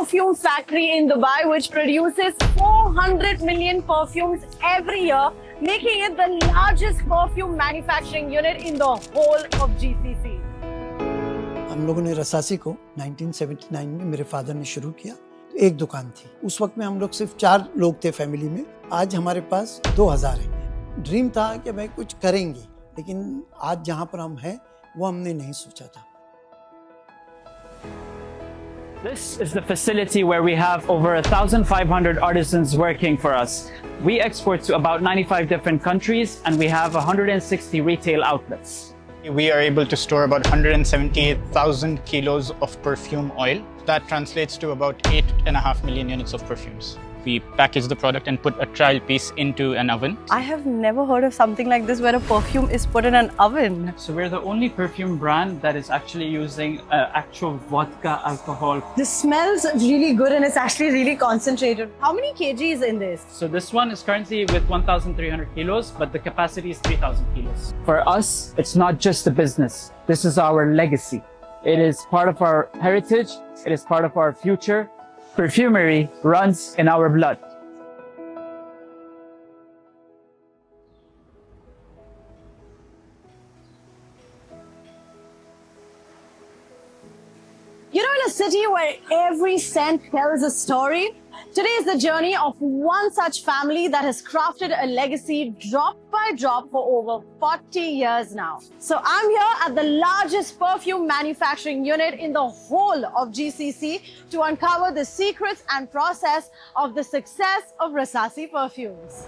perfume factory in Dubai which produces 400 million perfumes every year, making it the largest perfume manufacturing unit in the whole of GCC. हम लोगों ने रसासी को 1979 में मेरे father ने शुरू किया। एक दुकान थी, उस वक्त में हम लोग सिर्फ 4 लोग थे फैमिली में। आज हमारे पास 2000 है। ड्रीम था कि भाई कुछ करेंगे, लेकिन आज जहाँ पर हम हैं वो हमने नहीं सोचा था। This is the facility where we have over 1,500 artisans working for us. We export to about 95 different countries and we have 160 retail outlets. We are able to store about 178,000 kilos of perfume oil. That translates to about 8.5 million units of perfumes. We package the product and put a trial piece into an oven. I have never heard of something like this where a perfume is put in an oven. So we're the only perfume brand that is actually using actual vodka alcohol. This smells really good and it's actually really concentrated. How many kgs in this? So this one is currently with 1,300 kilos, but the capacity is 3,000 kilos. For us, it's not just a business. This is our legacy. It is part of our heritage. It is part of our future. Perfumery runs in our blood. You know, in a city where every scent tells a story, today is the journey of one such family that has crafted a legacy drop by drop for over 40 years now. So I'm here at the largest perfume manufacturing unit in the whole of GCC to uncover the secrets and process of the success of Rasasi Perfumes.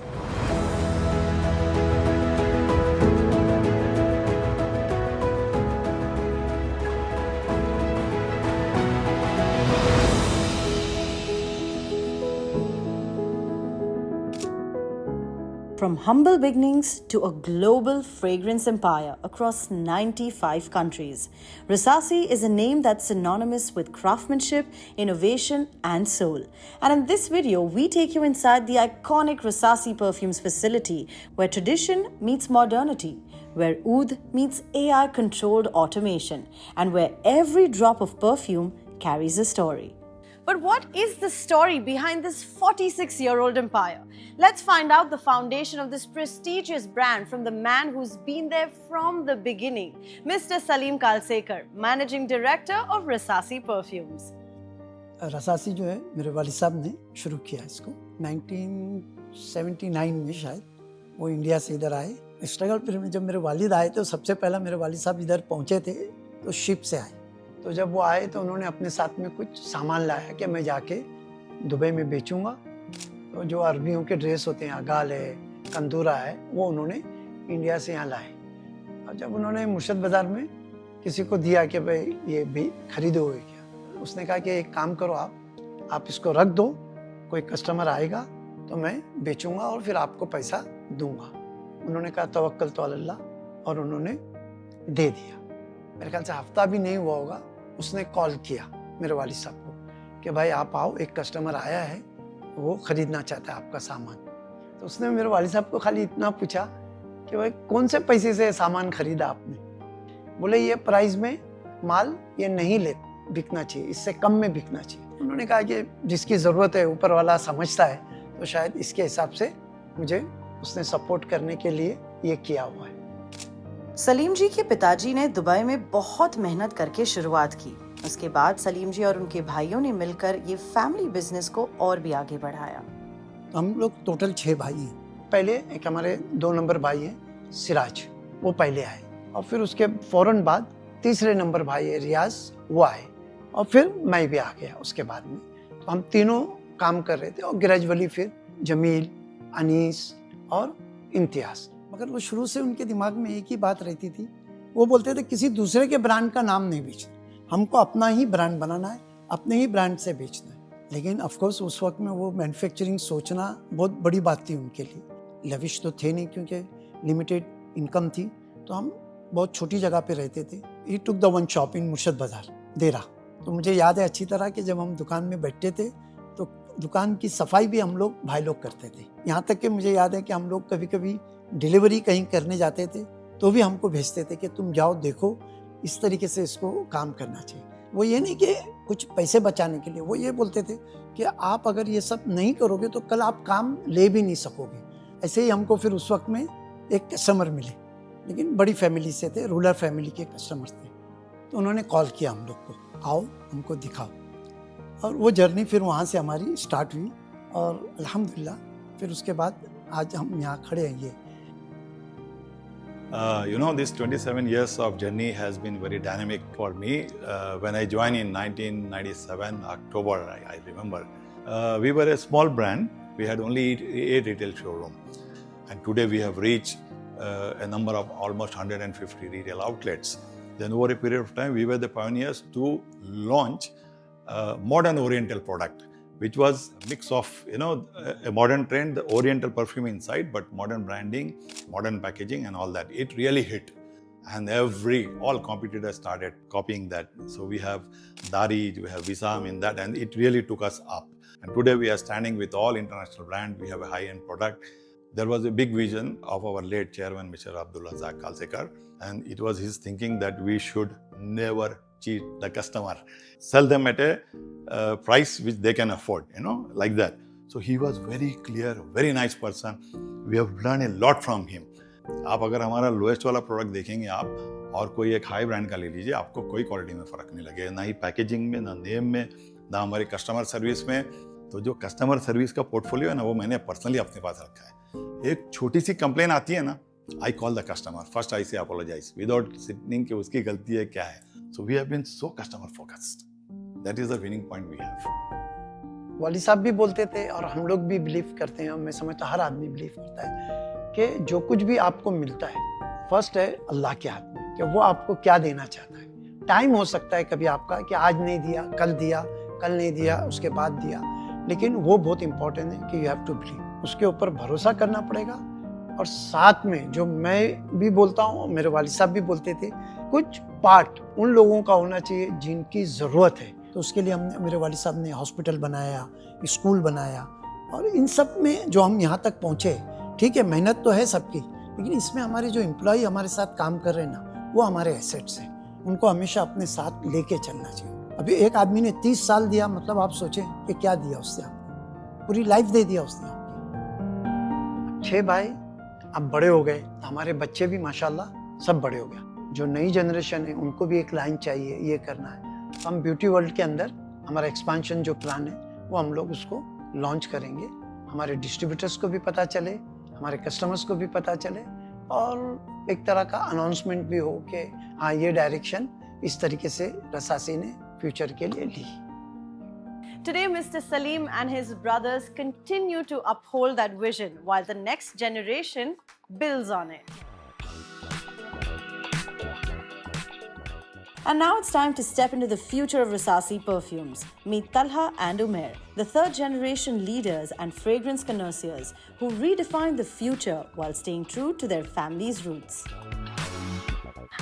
From humble beginnings to a global fragrance empire across 95 countries, Rasasi is a name that's synonymous with craftsmanship, innovation, and soul. And in this video, we take you inside the iconic Rasasi Perfumes facility, where tradition meets modernity, where oud meets AI-controlled automation, and where every drop of perfume carries a story. But what is the story behind this 46-year-old empire? Let's find out the foundation of this prestigious brand from the man who's been there from the beginning, Mr. Salim Kalsekar, Managing Director of Rasasi Perfumes. रसासी जो है मेरे वालिद साहब ने शुरू किया इसको 1979 में, शायद वो इंडिया से इधर आए। स्ट्रगल पीरियड में जब मेरे वालिद आए तो सबसे पहला मेरे वालिद साहब इधर पहुंचे थे तो शिप से आए। तो जब वो आए तो उन्होंने अपने साथ में कुछ सामान लाया कि मैं जाके दुबई में बेचूंगा। तो जो अरबियों के ड्रेस होते हैं, अगाल है, कंदूरा है, वो उन्होंने इंडिया से यहाँ लाए। और जब उन्होंने मुर्शद बाज़ार में किसी को दिया कि भाई ये भी खरीदोगे क्या, उसने कहा कि एक काम करो, आप इसको रख दो, कोई कस्टमर आएगा तो मैं बेचूंगा और फिर आपको पैसा दूंगा। उन्होंने कहा तवक्कल तो अल्लाह, और उन्होंने दे दिया। मेरे ख्याल से हफ्ता भी नहीं हुआ होगा, उसने कॉल किया मेरे वालिद साहब को कि भाई आप आओ, एक कस्टमर आया है, वो ख़रीदना चाहता है आपका सामान। तो उसने मेरे वालिद साहब को खाली इतना पूछा कि भाई कौन से पैसे से सामान ख़रीदा आपने? बोले ये प्राइस में माल ये नहीं बिकना चाहिए, इससे कम में बिकना चाहिए। उन्होंने कहा कि जिसकी ज़रूरत है ऊपर वाला समझता है, तो शायद इसके हिसाब से मुझे उसने सपोर्ट करने के लिए ये किया हुआ है। सलीम जी के पिताजी ने दुबई में बहुत मेहनत करके शुरुआत की। उसके बाद सलीम जी और उनके भाइयों ने मिलकर ये फैमिली बिजनेस को और भी आगे बढ़ाया। हम लोग टोटल 6 भाई हैं। पहले एक हमारे 2 नंबर भाई हैं सिराज, वो पहले आए, और फिर उसके फौरन बाद तीसरे नंबर भाई है रियाज, वो आए, और फिर मैं भी आ गया उसके बाद में। तो हम तीनों काम कर रहे थे और ग्रेजुअली फिर जमील, अनीस और इम्तियाज़। मगर वो शुरू से उनके दिमाग में एक ही बात रहती थी, वो बोलते थे किसी दूसरे के ब्रांड का नाम नहीं बेचना, हमको अपना ही ब्रांड बनाना है, अपने ही ब्रांड से बेचना है। लेकिन ऑफ कोर्स उस वक्त में वो मैन्युफैक्चरिंग सोचना बहुत बड़ी बात थी उनके लिए। लेविश तो थे नहीं क्योंकि लिमिटेड इनकम थी, तो हम बहुत छोटी जगह पे रहते थे। He took the one shop in Murshad Bazar there. तो मुझे याद है अच्छी तरह कि जब हम दुकान में बैठते थे तो दुकान की सफाई भी हम लोग भाई लोग करते थे। यहाँ तक कि मुझे याद है कि हम लोग कभी कभी डिलीवरी कहीं करने जाते थे तो भी हमको भेजते थे कि तुम जाओ देखो, इस तरीके से इसको काम करना चाहिए। वो ये नहीं कि कुछ पैसे बचाने के लिए, वो ये बोलते थे कि आप अगर ये सब नहीं करोगे तो कल आप काम ले भी नहीं सकोगे। ऐसे ही हमको फिर उस वक्त में एक कस्टमर मिले, लेकिन बड़ी फैमिली से थे, रूरल फैमिली के कस्टमर्स थे। तो उन्होंने कॉल किया हम लोग को, आओ हमको दिखाओ, और वो जर्नी फिर वहाँ से हमारी स्टार्ट हुई और अल्हम्दुलिल्लाह फिर उसके बाद आज हम यहाँ खड़े हैं। ये This 27 years of journey has been very dynamic for me. When I joined in 1997, October, I remember, we were a small brand. We had only 8 retail showrooms. And today we have reached a number of almost 150 retail outlets. Then over a period of time, we were the pioneers to launch modern oriental product, which was a mix of, a modern trend, the oriental perfume inside, but modern branding, modern packaging and all that. It really hit. And all competitors started copying that. So we have Dari, we have Visam in that, and it really took us up. And today we are standing with all international brands. We have a high-end product. There was a big vision of our late chairman, Mr. Salim Kalsekar, and it was his thinking that we should never cheat the customer, sell them at a price which they can afford, like that. So he was very clear, very nice person. We have learned a lot from him. आप अगर हमारा lowest वाला product देखेंगे आप और कोई एक high brand का ले लीजिए, आपको कोई क्वालिटी में फ़र्क नहीं लगेगा, ना ही पैकेजिंग में, ना नेम में, ना हमारी कस्टमर सर्विस में। तो जो कस्टमर सर्विस का पोर्टफोलियो है ना, वो मैंने पर्सनली अपने पास रखा है। एक छोटी सी कंप्लेन आती है ना, I call the customer first, I say apologize without sitting कि उसकी गलती है क्या है। So we have been so customer focused. That is the winning point we have. वाली साहब भी बोलते थे और हम लोग भी बिलीव करते हैं, मैं समझता हर आदमी बिलीव करता है कि जो कुछ भी आपको मिलता है फर्स्ट है अल्लाह के हाथ में, कि वो आपको क्या देना चाहता है। टाइम हो सकता है कभी आपका कि आज नहीं दिया, कल नहीं दिया, उसके बाद दिया, लेकिन वो बहुत इंपॉर्टेंट है कि यू हैव टू बिलीव, उसके ऊपर भरोसा करना पड़ेगा। और साथ में जो मैं भी बोलता हूँ, मेरे वालिद साहब भी बोलते थे, कुछ पार्ट उन लोगों का होना चाहिए जिनकी ज़रूरत है। तो उसके लिए हमने, मेरे वालिद साहब ने हॉस्पिटल बनाया, स्कूल बनाया, और इन सब में जो हम यहाँ तक पहुँचे, ठीक है मेहनत तो है सबकी, लेकिन इसमें हमारे जो एम्प्लॉय हमारे साथ काम कर रहे हैं ना, वो हमारे एसेट्स हैं, उनको हमेशा अपने साथ लेके चलना चाहिए। अभी एक आदमी ने 30 साल दिया, मतलब आप सोचें कि क्या दिया उसने आपको, पूरी लाइफ दे दिया उसने आपकी। 6 भाई अब बड़े हो गए, हमारे बच्चे भी माशाल्लाह सब बड़े हो गए। जो नई जनरेशन है उनको भी एक लाइन चाहिए, ये करना है। तो हम ब्यूटी वर्ल्ड के अंदर हमारा एक्सपांशन जो प्लान है वो हम लोग उसको लॉन्च करेंगे, हमारे डिस्ट्रीब्यूटर्स को भी पता चले, हमारे कस्टमर्स को भी पता चले, और एक तरह का अनाउंसमेंट भी हो कि हाँ ये डायरेक्शन इस तरीके से रसासी ने फ्यूचर के लिए ली। Today, Mr. Salim and his brothers continue to uphold that vision while the next generation builds on it. And now it's time to step into the future of Rasasi Perfumes. Meet Talha and Omer, the third generation leaders and fragrance connoisseurs who redefine the future while staying true to their family's roots.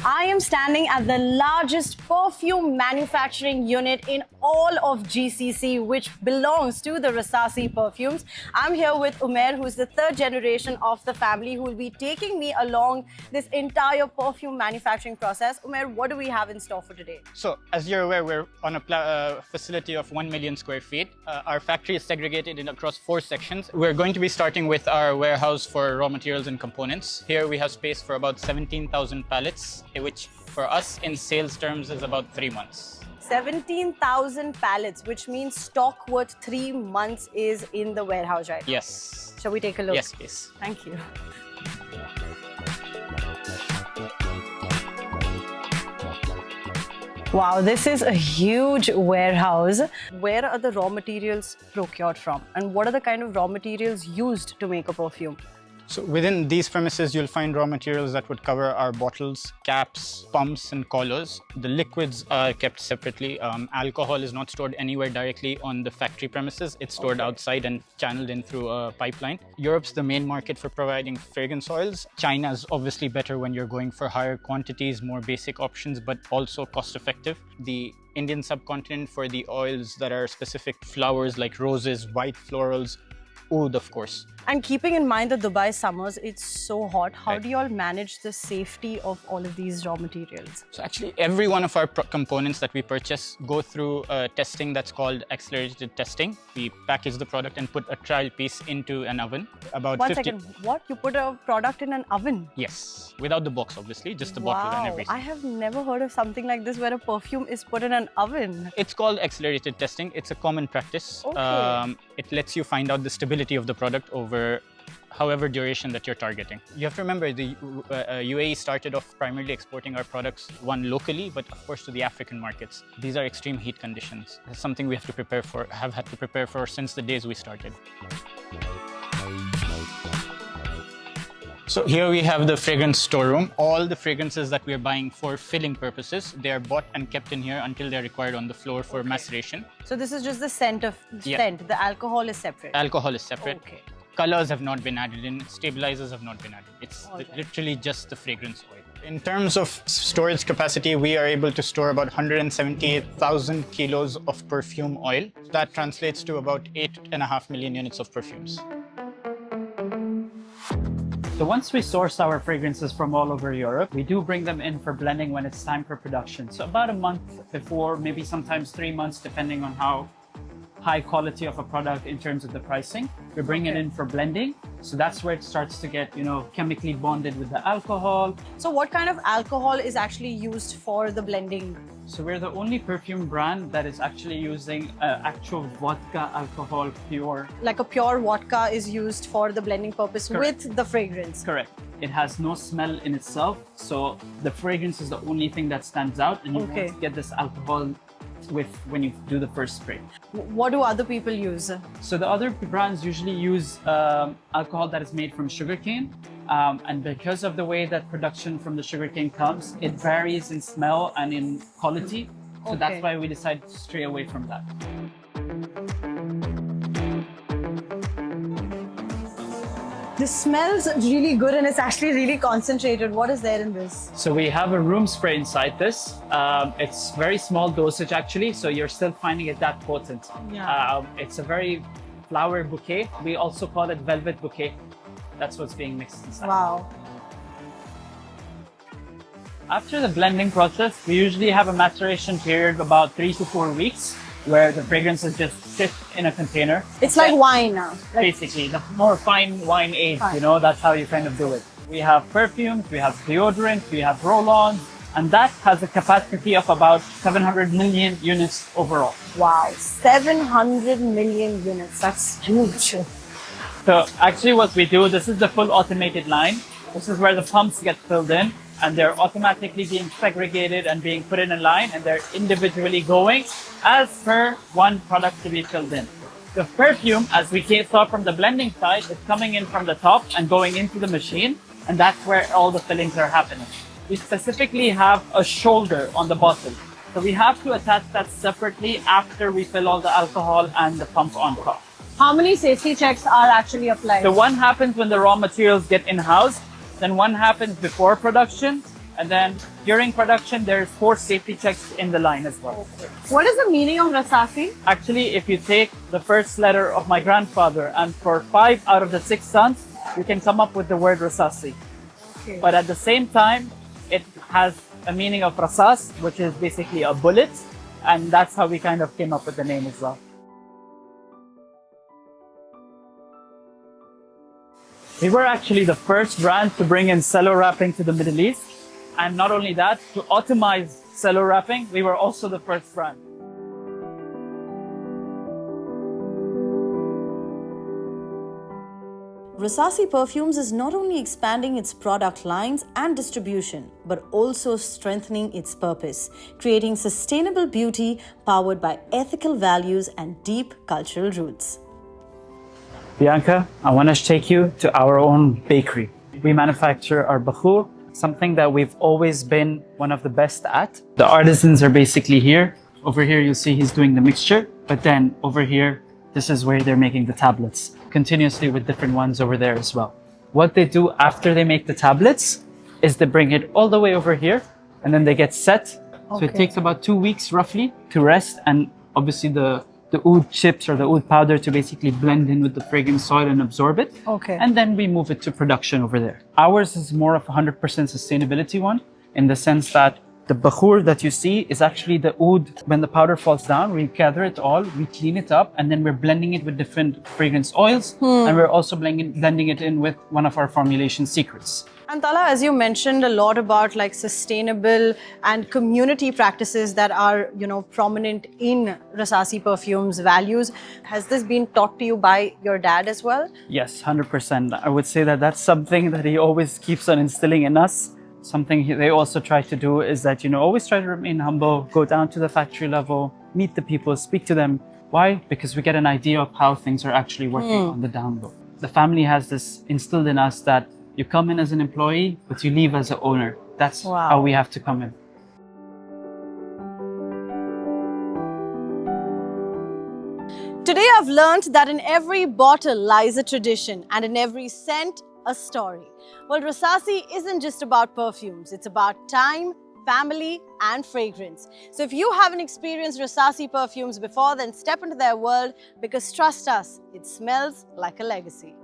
I am standing at the largest perfume manufacturing unit in all of GCC, which belongs to the Rasasi Perfumes. I'm here with Omer, who is the third generation of the family, who will be taking me along this entire perfume manufacturing process. Omer, what do we have in store for today? So, as you're aware, we're on a facility of 1 million square feet. Our factory is segregated across 4 sections. We're going to be starting with our warehouse for raw materials and components. Here we have space for about 17,000 pallets, which for us in sales terms is about 3 months. 17,000 pallets, which means stock worth 3 months is in the warehouse right now. Yes. Shall we take a look? Yes, please. Thank you. Wow, this is a huge warehouse. Where are the raw materials procured from? And what are the kind of raw materials used to make a perfume? So within these premises, you'll find raw materials that would cover our bottles, caps, pumps, and collars. The liquids are kept separately. Alcohol is not stored anywhere directly on the factory premises. It's stored outside and channeled in through a pipeline. Europe's the main market for providing fragrance oils. China is obviously better when you're going for higher quantities, more basic options, but also cost effective. The Indian subcontinent for the oils that are specific to flowers like roses, white florals, oud, of course. And keeping in mind the Dubai summers, it's so hot. How Right. do you all manage the safety of all of these raw materials? So actually, every one of our components that we purchase go through testing that's called accelerated testing. We package the product and put a trial piece into an oven. About One 50. second, what? You put a product in an oven? Yes, without the box, obviously, just the bottle and everything. I have never heard of something like this where a perfume is put in an oven. It's called accelerated testing. It's a common practice. Okay. It lets you find out the stability of the product over however duration that you're targeting. You have to remember the UAE started off primarily exporting our products, one locally, but of course to the African markets. These are extreme heat conditions. It's something we have to prepare for, have had to prepare for since the days we started. So here we have the fragrance storeroom. All the fragrances that we are buying for filling purposes, they are bought and kept in here until they're required on the floor for maceration. So this is just the scent. Yeah. The alcohol is separate. Alcohol is separate. Okay. Colors have not been added in, stabilizers have not been added. It's literally just the fragrance oil. In terms of storage capacity, we are able to store about 178,000 kilos of perfume oil. That translates to about 8.5 million units of perfumes. So once we source our fragrances from all over Europe, we do bring them in for blending when it's time for production. So about a month before, maybe sometimes 3 months, depending on how high quality of a product in terms of the pricing. We bring it in for blending. So that's where it starts to get, chemically bonded with the alcohol. So what kind of alcohol is actually used for the blending? So we're the only perfume brand that is actually using actual vodka alcohol pure. Like a pure vodka is used for the blending purpose with the fragrance. Correct. It has no smell in itself. So the fragrance is the only thing that stands out, and you won't get this alcohol when you do the first spray. What do other people use? So the other brands usually use alcohol that is made from sugarcane. And because of the way that production from the sugarcane comes, it varies in smell and in quality. So that's why we decided to stray away from that. This smells really good and it's actually really concentrated. What is there in this? So we have a room spray inside this. It's very small dosage actually, so you're still finding it that potent. Yeah. It's a very flower bouquet. We also call it velvet bouquet. That's what's being mixed inside. Wow. After the blending process, we usually have a maturation period of about 3 to 4 weeks, where the fragrances just sit in a container. It's like wine now. Basically, the more fine wine age, that's how you kind of do it. We have perfumes, we have deodorants, we have roll-ons, and that has a capacity of about 700 million units overall. Wow, 700 million units. That's huge. So actually what we do, this is the full automated line. This is where the pumps get filled in, and they're automatically being segregated and being put in a line, and they're individually going as per one product to be filled in. The perfume, as we saw from the blending side, is coming in from the top and going into the machine, and that's where all the fillings are happening. We specifically have a shoulder on the bottle, so we have to attach that separately after we fill all the alcohol and the pump on top. How many safety checks are actually applied? So one happens when the raw materials get in-house, then one happens before production, and then during production, there's 4 safety checks in the line as well. What is the meaning of Rasasi? Actually, if you take the first letter of my grandfather, and for 5 out of the 6 sons, you can come up with the word Rasasi. Okay. But at the same time, it has a meaning of Rasas, which is basically a bullet, and that's how we kind of came up with the name as well. We were actually the first brand to bring in cello wrapping to the Middle East. And not only that, to automize cello wrapping, we were also the first brand. Rasasi Perfumes is not only expanding its product lines and distribution, but also strengthening its purpose, creating sustainable beauty powered by ethical values and deep cultural roots. Bianca, I want to take you to our own bakery. We manufacture our bakhoor, something that we've always been one of the best at. The artisans are basically here. Over here, you'll see he's doing the mixture, but then over here, this is where they're making the tablets, continuously with different ones over there as well. What they do after they make the tablets is they bring it all the way over here, and then they get set. So it takes about 2 weeks roughly to rest, and obviously the the oud chips or the oud powder to basically blend in with the fragrance soil and absorb it. Okay. And then we move it to production over there. Ours is more of a 100% sustainability one, in the sense that the bakhoor that you see is actually the oud. When the powder falls down, we gather it all, we clean it up, and then we're blending it with different fragrance oils. And we're also blending it in with one of our formulation secrets. And Talha, as you mentioned a lot about like sustainable and community practices that are, prominent in Rasasi Perfumes values, has this been taught to you by your dad as well? Yes, 100%. I would say that that's something that he always keeps on instilling in us. Something they also try to do is that, always try to remain humble, go down to the factory level, meet the people, speak to them. Why? Because we get an idea of how things are actually working on the down low. The family has this instilled in us that you come in as an employee, but you leave as an owner. That's how we have to come in. Today I've learned that in every bottle lies a tradition and in every scent, a story. Well, Rasasi isn't just about perfumes. It's about time, family and fragrance. So if you haven't experienced Rasasi Perfumes before, then step into their world, because trust us, it smells like a legacy.